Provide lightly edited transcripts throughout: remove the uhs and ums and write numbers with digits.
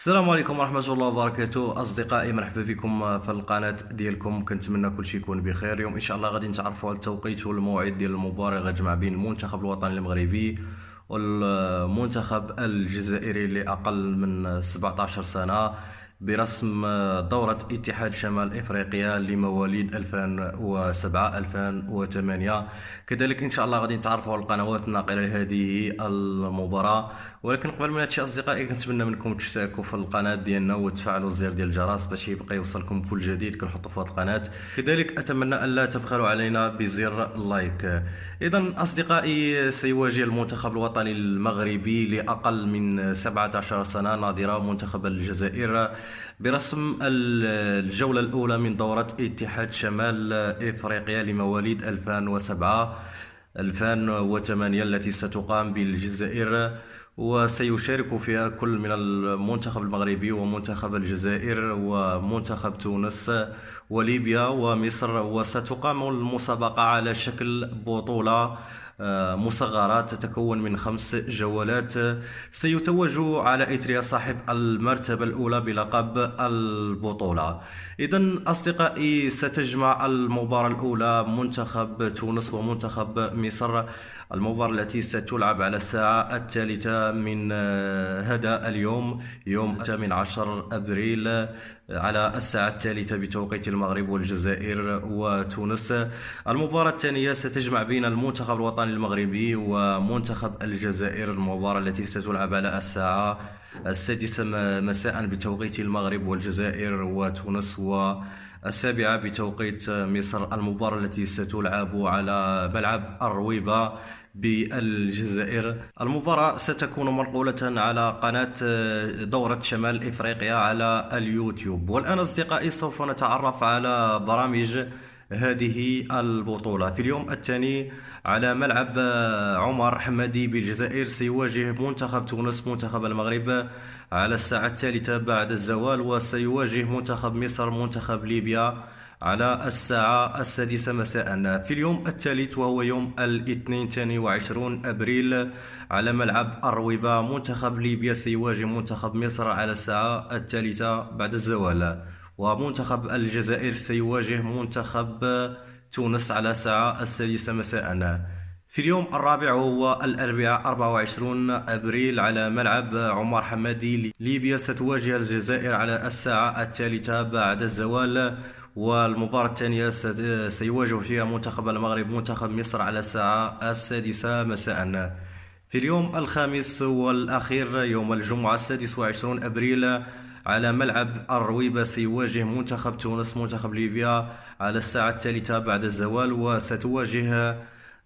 السلام عليكم ورحمة الله وبركاته أصدقائي، مرحبا بكم في القناة ديالكم. كنتمنى كل شيء يكون بخير. اليوم إن شاء الله غادي نتعرفوا على التوقيت والموعد ديال المباراة غتجمع بين المنتخب الوطني المغربي والمنتخب الجزائري لأقل من 17 سنة برسم دورة اتحاد شمال إفريقيا لمواليد 2007 2008. كذلك إن شاء الله غادي نتعرفوا على القنوات الناقلة لهذه المباراة. ولكن قبل من هادشي أصدقائي، كنتمنى منكم تشتركوا في القناة ديالنا وتفعلوا الزر ديال الجرس باش يبقى يوصلكم كل جديد كنحطوا في هذه القناة. كذلك أتمنى ألا تبخلوا علينا بزر اللايك. إذا أصدقائي، سيواجه المنتخب الوطني المغربي لأقل من 17 سنة ناظرة منتخب الجزائر برسم الجولة الأولى من دورة اتحاد شمال إفريقيا لمواليد 2007 2008 التي ستقام بالجزائر، وسيشارك فيها كل من المنتخب المغربي ومنتخب الجزائر ومنتخب تونس وليبيا ومصر. وستقام المسابقة على شكل بطولة مصغرة تتكون من 5 جولات، سيتوج على إثرها صاحب المرتبة الأولى بلقب البطولة. إذن أصدقائي، ستجمع المباراة الأولى منتخب تونس ومنتخب مصر، المباراة التي ستلعب على الساعة 3 من هذا اليوم، يوم 18 أبريل، على الساعة 3 بتوقيت المغرب والجزائر وتونس. المباراة الثانية ستجمع بين المنتخب الوطني المغربي ومنتخب الجزائر، المباراة التي ستلعب على الساعة 6 مساء بتوقيت المغرب والجزائر وتونس، والسابعة بتوقيت مصر، المباراة التي ستلعب على ملعب الرويبة بالجزائر. المباراة ستكون منقولة على قناة دورة شمال إفريقيا على اليوتيوب. والآن أصدقائي، سوف نتعرف على برامج هذه البطولة. في اليوم الثاني على ملعب عمر حمادي بالجزائر سيواجه منتخب تونس منتخب المغرب على الساعة 3 بعد الزوال، وسيواجه منتخب مصر منتخب ليبيا على الساعة 6 مساء. في اليوم الثالث وهو يوم الاثنين 22 أبريل على ملعب الرويبة منتخب ليبيا سيواجه منتخب مصر على الساعة 3 بعد الزوال، ومنتخب الجزائر سيواجه منتخب تونس على الساعة 6 مساء. في اليوم الرابع وهو الأربعاء 24 أبريل على ملعب عمر حمادي ليبيا ستواجه الجزائر على الساعة 3 بعد الزوال، والمباراة الثانية سيواجه فيها منتخب المغرب منتخب مصر على الساعة 6 مساء. في اليوم الخامس والأخير يوم الجمعة 26 أبريل على ملعب الرويبة سيواجه منتخب تونس منتخب ليبيا على الساعة 3 بعد الزوال، وستواجه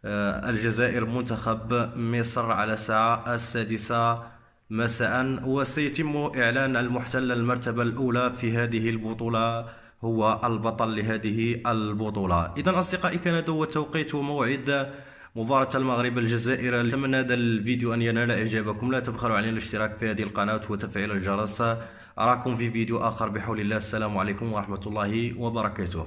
الجزائر منتخب مصر على الساعة 6 مساء. وسيتم إعلان المحتل المرتبة الأولى في هذه البطولة هو البطل لهذه البطولة. إذن أصدقائي، كان هذا هو توقيت وموعد مباراة المغرب الجزائر. أتمنى هذا الفيديو أن ينال إعجابكم. لا تبخلوا علينا الاشتراك في هذه القناة وتفعيل الجرس. أراكم في فيديو آخر بحول الله. السلام عليكم ورحمة الله وبركاته.